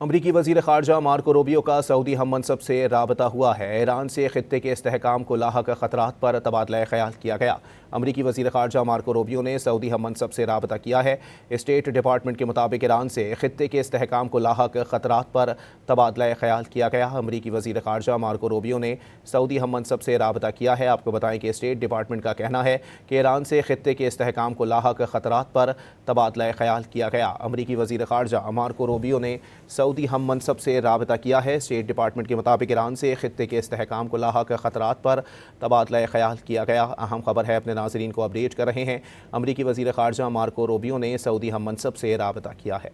امریکی وزیر خارجہ مارکو روبیو کا سعودی ہم منصب سے رابطہ ہوا ہے۔ ایران سے خطے کے استحکام کو لاحق خطرات پر تبادلہ خیال کیا گیا۔ امریکی وزیر خارجہ مارکو روبیو نے سعودی ہم منصب سے رابطہ کیا ہے۔ اسٹیٹ ڈپارٹمنٹ کے مطابق ایران سے خطے کے استحکام کو لاحق خطرات پر تبادلہ خیال کیا گیا۔ امریکی وزیر خارجہ مارکو روبیو نے سعودی ہم منصب سے رابطہ کیا ہے۔ آپ کو بتائیں کہ اسٹیٹ ڈپارٹمنٹ کا کہنا ہے کہ ایران سے خطے کے استحکام کو لاحق خطرات پر تبادلہ خیال کیا گیا۔ امریکی وزیر خارجہ مارکو روبیو نے سعودی ہم منصب سے رابطہ کیا ہے۔ اسٹیٹ ڈپارٹمنٹ کے مطابق ایران سے خطے کے استحکام کو لاحق خطرات پر تبادلہ خیال کیا گیا۔ اہم خبر ہے، اپنے ناظرین کو اپڈیٹ کر رہے ہیں۔ امریکی وزیر خارجہ مارکو روبیو نے سعودی ہم منصب سے رابطہ کیا ہے۔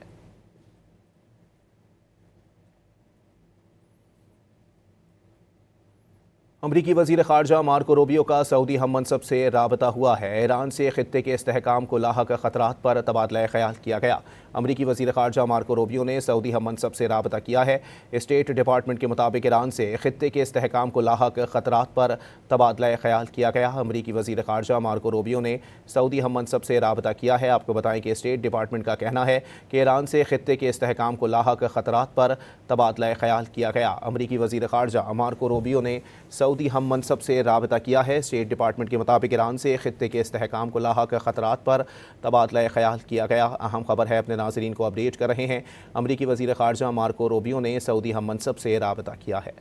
امریکی وزیر خارجہ مارکو روبیو کا سعودی ہم منصب سے رابطہ ہوا ہے۔ ایران سے خطے کے استحکام کو لاحق خطرات پر تبادلہ خیال کیا گیا۔ امریکی وزیر خارجہ مارکو روبیو نے سعودی ہم منصب سے رابطہ کیا ہے۔ اسٹیٹ ڈپارٹمنٹ کے مطابق ایران سے خطے کے استحکام کو لاحق خطرات پر تبادلہ خیال کیا گیا۔ امریکی وزیر خارجہ مارکو روبیو نے سعودی ہم منصب سے رابطہ کیا ہے۔ آپ کو بتائیں کہ اسٹیٹ ڈپارٹمنٹ کا کہنا ہے کہ ایران سے خطے کے استحکام کو لاحق خطرات پر تبادلہ خیال کیا گیا۔ امریکی وزیر خارجہ مارکو روبیو نے سعودی ہم منصب سے رابطہ کیا ہے۔ اسٹیٹ ڈپارٹمنٹ کے مطابق ایران سے خطے کے استحکام کو لاحق خطرات پر تبادلہ خیال کیا گیا۔ اہم خبر ہے، اپنے ناظرین کو اپڈیٹ کر رہے ہیں۔ امریکی وزیر خارجہ مارکو روبیو نے سعودی ہم منصب سے رابطہ کیا ہے۔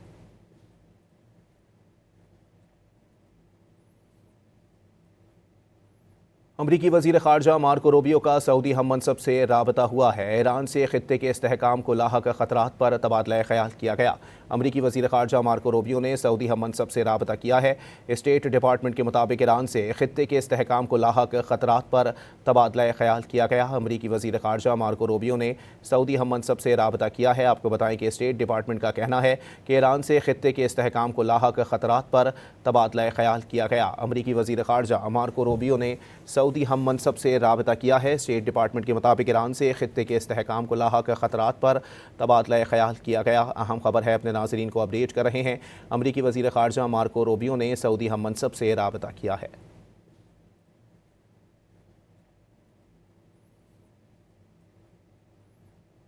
امریکی وزیر خارجہ مارکو روبیو کا سعودی ہم منصب سے رابطہ ہوا ہے۔ ایران سے خطے کے استحکام کو لاحق خطرات پر تبادلہ خیال کیا گیا۔ امریکی وزیر خارجہ مارکو روبیو نے سعودی ہم منصب سے رابطہ کیا ہے۔ اسٹیٹ ڈپارٹمنٹ کے مطابق ایران سے خطے کے استحکام کو لاحق خطرات پر تبادلہ خیال کیا گیا۔ امریکی وزیر خارجہ مارکو روبیو نے سعودی ہم منصب سے رابطہ کیا ہے۔ آپ کو بتائیں کہ اسٹیٹ ڈپارٹمنٹ کا کہنا ہے کہ ایران سے خطے کے استحکام کو لاحق خطرات پر تبادلہ خیال کیا گیا۔ امریکی وزیر خارجہ مارکو روبیو نے سعودی ہم منصب سے رابطہ کیا ہے۔ اسٹیٹ ڈپارٹمنٹ کے مطابق ایران سے خطے کے استحکام کو لاحق خطرات پر تبادلہ خیال کیا گیا۔ اہم خبر ہے، اپنے ناظرین کو اپڈیٹ کر رہے ہیں۔ امریکی وزیر خارجہ مارکو روبیو نے سعودی ہم منصب سے رابطہ کیا ہے۔